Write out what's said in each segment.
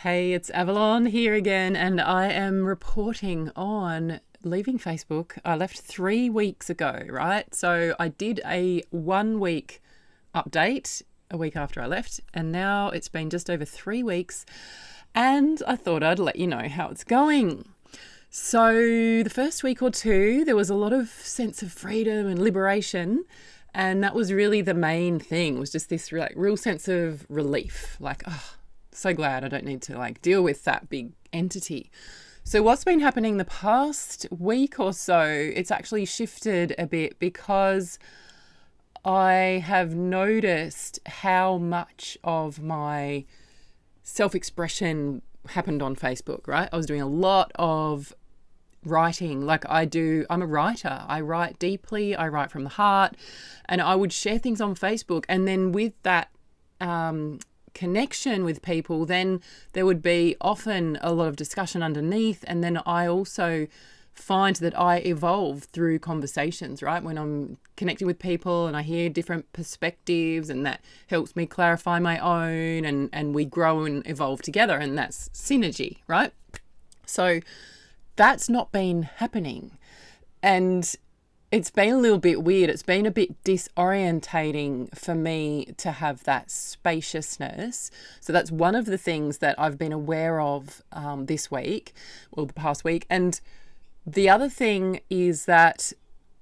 Hey, it's Avalon here again, and I am reporting on leaving Facebook. I left 3 weeks ago, right? So I did a 1 week update a week after I left, and now it's been just over 3 weeks, and I thought I'd let you know how it's going. So the first week or two, there was a lot of sense of freedom and liberation, and that was really the main thing, was just this real sense of relief, like, oh, so glad I don't need to deal with that big entity. So what's been happening the past week or so, it's actually shifted a bit because I have noticed how much of my self-expression happened on Facebook, right? I was doing a lot of writing I'm a writer. I write deeply, I write from the heart, and I would share things on Facebook. And then with that connection with people, then there would be often a lot of discussion underneath. And then I also find that I evolve through conversations, right? When I'm connecting with people and I hear different perspectives, and that helps me clarify my own, and we grow and evolve together, and that's synergy, right? So that's not been happening. And it's been a little bit weird. It's been a bit disorientating for me to have that spaciousness. So that's one of the things that I've been aware of this week, or the past week. And the other thing is that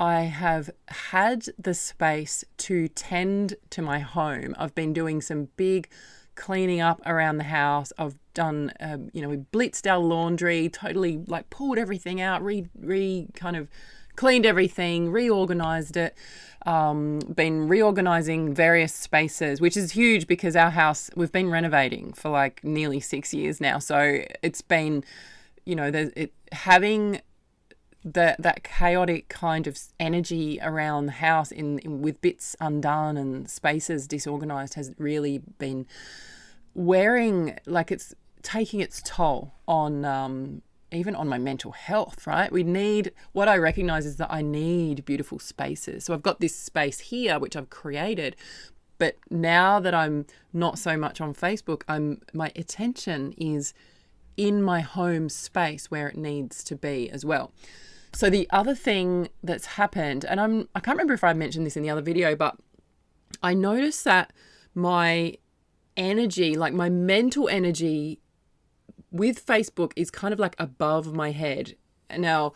I have had the space to tend to my home. I've been doing some big cleaning up around the house. I've done, we blitzed our laundry, totally pulled everything out, kind of cleaned everything, reorganized it, been reorganizing various spaces, which is huge because our house, we've been renovating for nearly 6 years now. So it's been, having that chaotic kind of energy around the house with bits undone and spaces disorganized has really been wearing, it's taking its toll on even on my mental health, right? What I recognize is that I need beautiful spaces. So I've got this space here, which I've created, but now that I'm not so much on Facebook, my attention is in my home space where it needs to be as well. So the other thing that's happened, and I can't remember if I mentioned this in the other video, but I noticed that my energy, my mental energy with Facebook, is kind of above my head. Now,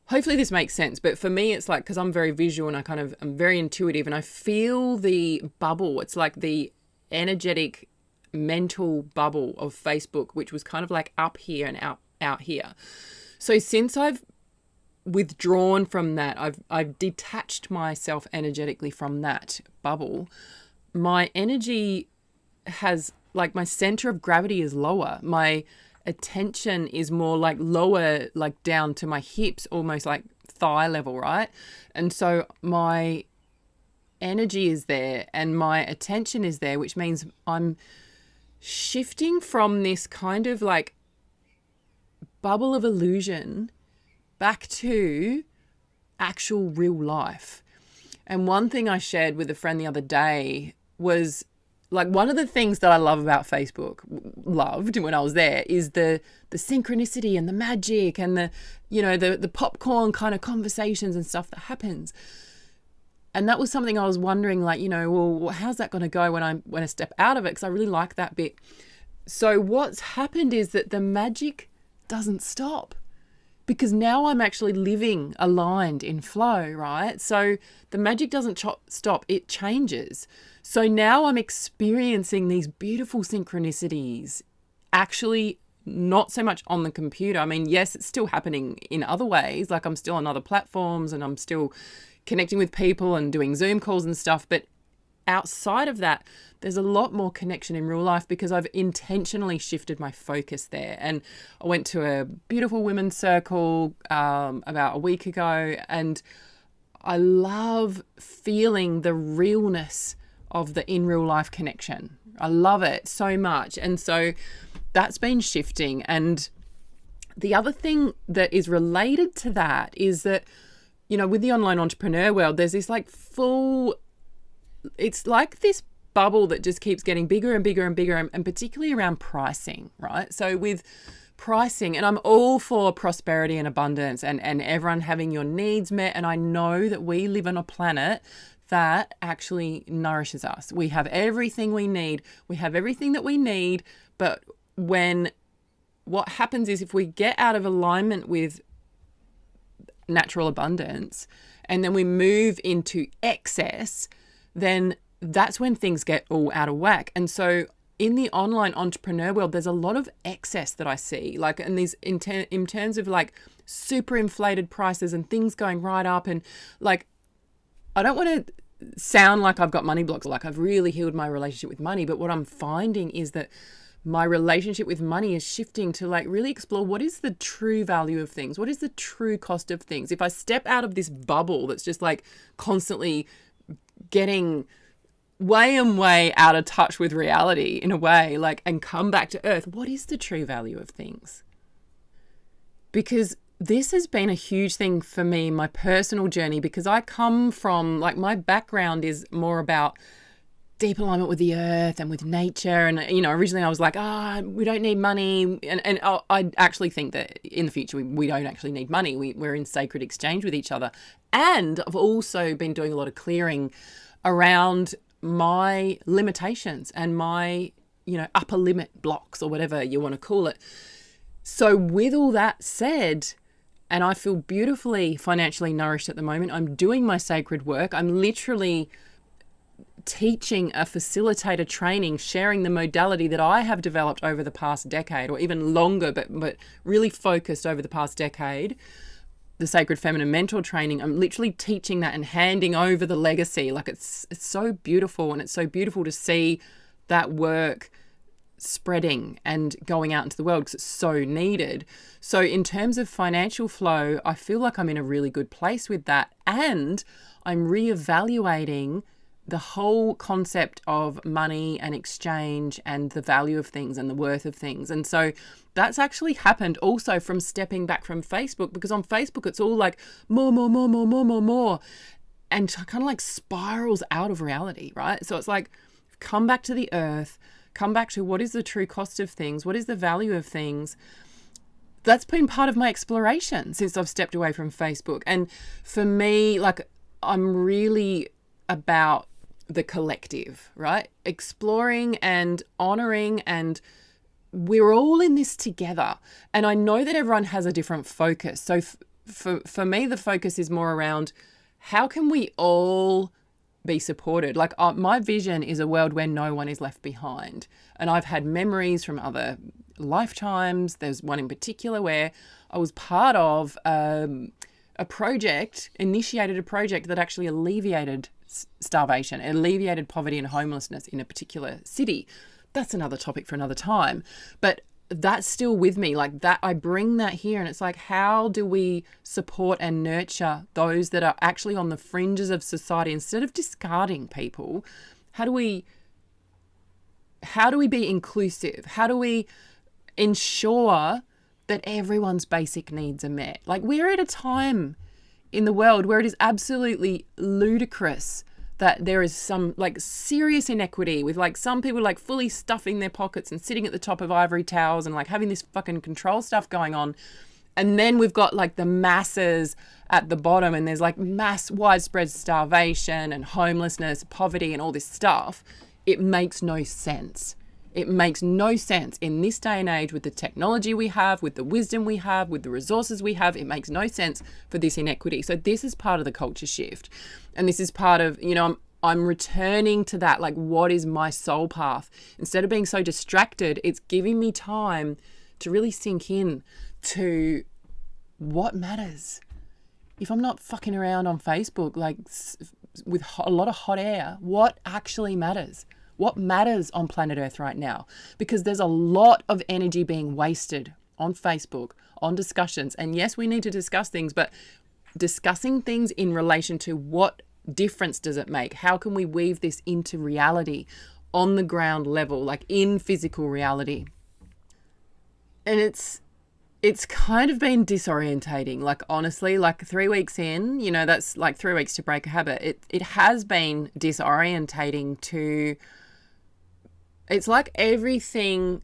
hopefully this makes sense, but for me, it's because I'm very visual and I'm very intuitive, and I feel the bubble. It's the energetic mental bubble of Facebook, which was kind of up here and out here. So since I've withdrawn from that, I've detached myself energetically from that bubble, my energy has my center of gravity is lower. My attention is more lower, down to my hips, almost thigh level, right? And so my energy is there and my attention is there, which means I'm shifting from this kind of bubble of illusion back to actual real life. And one thing I shared with a friend the other day was one of the things that I love about Facebook, loved when I was there, is the synchronicity and the magic and the popcorn kind of conversations and stuff that happens. And that was something I was wondering, well, how's that going to go when I step out of it? Because I really like that bit. So what's happened is that the magic doesn't stop, because now I'm actually living aligned in flow, right? So the magic doesn't stop, it changes. So now I'm experiencing these beautiful synchronicities, actually not so much on the computer. I mean, yes, it's still happening in other ways. I'm still on other platforms and I'm still connecting with people and doing Zoom calls and stuff. But outside of that, there's a lot more connection in real life because I've intentionally shifted my focus there. And I went to a beautiful women's circle about a week ago, and I love feeling the realness of the in real life connection. I love it so much. And so that's been shifting. And the other thing that is related to that is that, with the online entrepreneur world, there's this it's like this bubble that just keeps getting bigger and bigger and bigger, and particularly around pricing, right? So with pricing, and I'm all for prosperity and abundance and everyone having your needs met. And I know that we live on a planet that actually nourishes us. We have everything we need. We have everything that we need. But what happens is if we get out of alignment with natural abundance and then we move into excess, then that's when things get all out of whack. And so in the online entrepreneur world, there's a lot of excess that I see, like, and these in terms of like super inflated prices and things going right up. And like, I don't want to sound like I've got money blocks, like I've really healed my relationship with money. But what I'm finding is that my relationship with money is shifting to like really explore what is the true value of things? What is the true cost of things? If I step out of this bubble that's just like constantly getting way and way out of touch with reality in a way, like, and come back to earth, what is the true value of things? Because this has been a huge thing for me, my personal journey, because I come from, like, my background is more about deep alignment with the earth and with nature. And, you know, originally I was like, we don't need money. And I actually think that in the future, we don't actually need money. We're in sacred exchange with each other. And I've also been doing a lot of clearing around my limitations and my, you know, upper limit blocks or whatever you want to call it. So with all that said, and I feel beautifully financially nourished at the moment, I'm doing my sacred work. I'm literally teaching a facilitator training, sharing the modality that I have developed over the past decade, or even longer, but really focused over the past decade, the Sacred Feminine Mentor training. I'm literally teaching that and handing over the legacy. Like, it's so beautiful, and it's so beautiful to see that work spreading and going out into the world because it's so needed. So in terms of financial flow, I feel like I'm in a really good place with that. And I'm reevaluating the whole concept of money and exchange and the value of things and the worth of things. And so that's actually happened also from stepping back from Facebook, because on Facebook, it's all like more, and kind of like spirals out of reality, right? So it's like, come back to the earth, come back to what is the true cost of things? What is the value of things? That's been part of my exploration since I've stepped away from Facebook. And for me, like, I'm really about the collective, right? Exploring and honoring, and we're all in this together. And I know that everyone has a different focus. So for me, the focus is more around how can we all be supported? Like, my vision is a world where no one is left behind. And I've had memories from other lifetimes. There's one in particular where I was part of initiated a project that actually alleviated starvation, alleviated poverty and homelessness in a particular city. That's another topic for another time. But that's still with me, like that. I bring that here, and it's like, how do we support and nurture those that are actually on the fringes of society instead of discarding people? How do we be inclusive? How do we ensure that everyone's basic needs are met? Like, we're at a time in the world where it is absolutely ludicrous that there is some like serious inequity with like some people like fully stuffing their pockets and sitting at the top of ivory towers and like having this fucking control stuff going on. And then we've got like the masses at the bottom, and there's like mass widespread starvation and homelessness, poverty and all this stuff. It makes no sense. It makes no sense in this day and age with the technology we have, with the wisdom we have, with the resources we have. It makes no sense for this inequity. So this is part of the culture shift. And this is part of, you know, I'm returning to that. Like, what is my soul path? Instead of being so distracted, it's giving me time to really sink in to what matters. If I'm not fucking around on Facebook, like with a lot of hot air, what actually matters? What matters on planet Earth right now? Because there's a lot of energy being wasted on Facebook, on discussions. And yes, we need to discuss things, but discussing things in relation to what difference does it make? How can we weave this into reality on the ground level, like in physical reality? And it's kind of been disorientating, like honestly, like 3 weeks in, you know, that's like 3 weeks to break a habit. It has been disorientating to it's like everything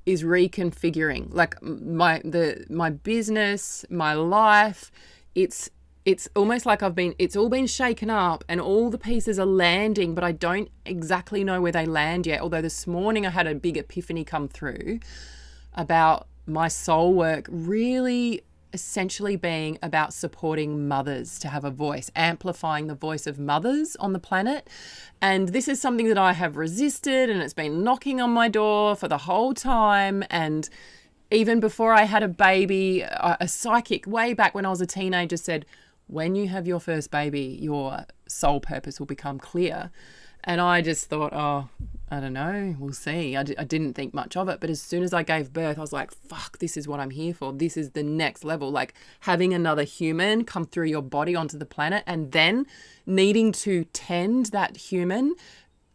is reconfiguring. Like my business, my life, it's almost like it's all been shaken up and all the pieces are landing, but I don't exactly know where they land yet. Although this morning I had a big epiphany come through about my soul work really essentially being about supporting mothers to have a voice, amplifying the voice of mothers on the planet. And this is something that I have resisted, and it's been knocking on my door for the whole time. And even before I had a baby, a psychic way back when I was a teenager said, when you have your first baby, your soul purpose will become clear. And I just thought, oh, I don't know, we'll see. I didn't think much of it. But as soon as I gave birth, I was like, fuck, this is what I'm here for. This is the next level. Like having another human come through your body onto the planet and then needing to tend that human,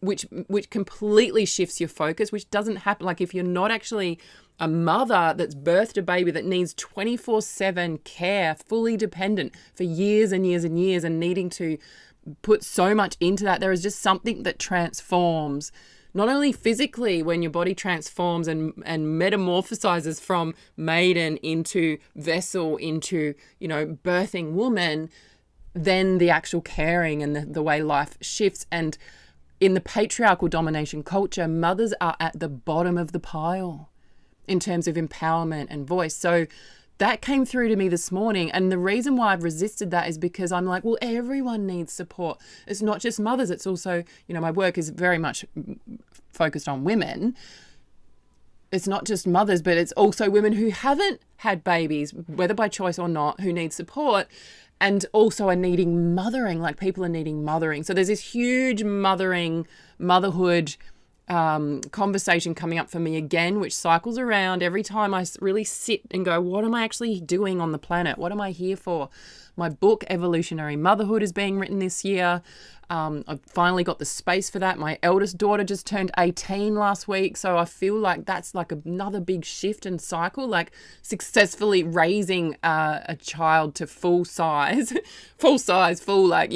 which completely shifts your focus, which doesn't happen. Like if you're not actually a mother that's birthed a baby that needs 24/7 care, fully dependent for years and years and years, and needing to put so much into that, there is just something that transforms, not only physically when your body transforms and metamorphosizes from maiden into vessel into, birthing woman, then the actual caring and the way life shifts. And in the patriarchal domination culture, mothers are at the bottom of the pile in terms of empowerment and voice. So that came through to me this morning. And the reason why I've resisted that is because I'm like, well, everyone needs support. It's not just mothers. It's also, my work is very much focused on women. It's not just mothers, but it's also women who haven't had babies, whether by choice or not, who need support and also are needing mothering, like people are needing mothering. So there's this huge motherhood conversation coming up for me again, which cycles around every time I really sit and go, what am I actually doing on the planet? What am I here for? My book, Evolutionary Motherhood, is being written this year. I've finally got the space for that. My eldest daughter just turned 18 last week. So I feel like that's like another big shift and cycle, like successfully raising a child to full size, like,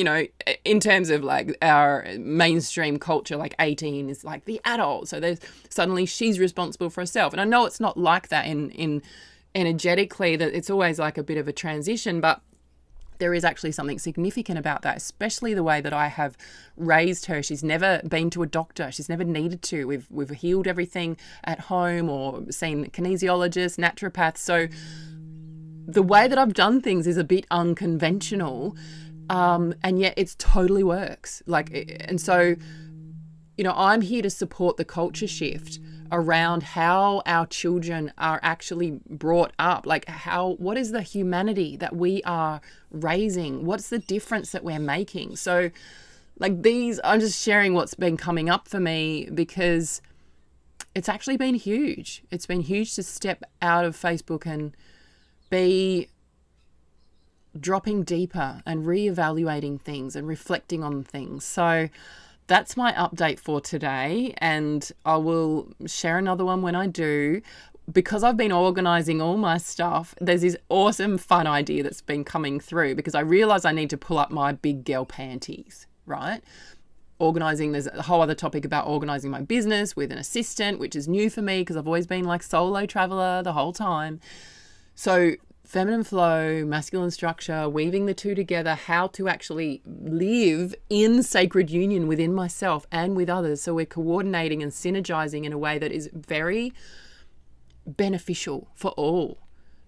in terms of like our mainstream culture, like 18 is like the adult. So there's suddenly she's responsible for herself. And I know it's not like that in energetically, that it's always like a bit of a transition, but there is actually something significant about that, especially the way that I have raised her. She's never been to a doctor. She's never needed to. We've healed everything at home or seen kinesiologists, naturopaths. So the way that I've done things is a bit unconventional, and yet it's totally works. And so, I'm here to support the culture shift around how our children are actually brought up. Like what is the humanity that we are raising? What's the difference that we're making? So like I'm just sharing what's been coming up for me because it's actually been huge. It's been huge to step out of Facebook and be dropping deeper and reevaluating things and reflecting on things. So that's my update for today, and I will share another one when I do. Because I've been organising all my stuff, there's this awesome fun idea that's been coming through because I realise I need to pull up my big girl panties, right? There's a whole other topic about organising my business with an assistant, which is new for me because I've always been like solo traveller the whole time. So feminine flow, masculine structure, weaving the two together, how to actually live in sacred union within myself and with others. So we're coordinating and synergizing in a way that is very beneficial for all,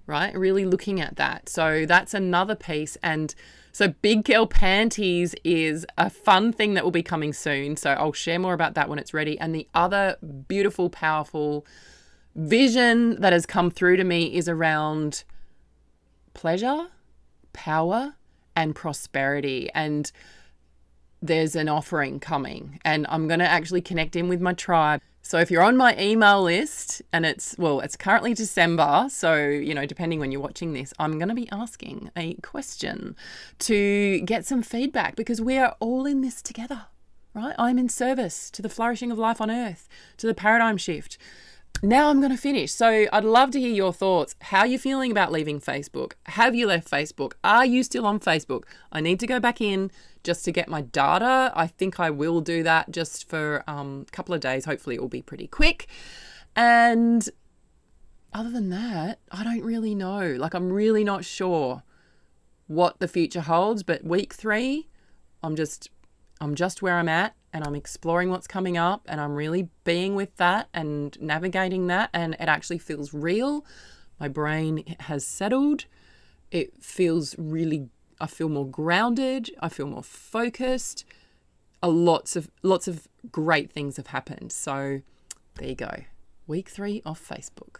right? Really looking at that. So that's another piece. And so Big Girl Panties is a fun thing that will be coming soon. So I'll share more about that when it's ready. And the other beautiful, powerful vision that has come through to me is around pleasure, power, and prosperity. And there's an offering coming, and I'm going to actually connect in with my tribe. So if you're on my email list, and it's currently December, so, depending when you're watching this, I'm going to be asking a question to get some feedback because we are all in this together, right? I'm in service to the flourishing of life on earth, to the paradigm shift. Now I'm going to finish. So I'd love to hear your thoughts. How are you feeling about leaving Facebook? Have you left Facebook? Are you still on Facebook? I need to go back in just to get my data. I think I will do that just for a couple of days. Hopefully it will be pretty quick. And other than that, I don't really know. Like, I'm really not sure what the future holds, but week 3, I'm just where I'm at, and I'm exploring what's coming up, and I'm really being with that and navigating that, and it actually feels real. My brain has settled. It feels really, I feel more grounded. I feel more focused. Lots of great things have happened. So there you go. Week 3 off Facebook.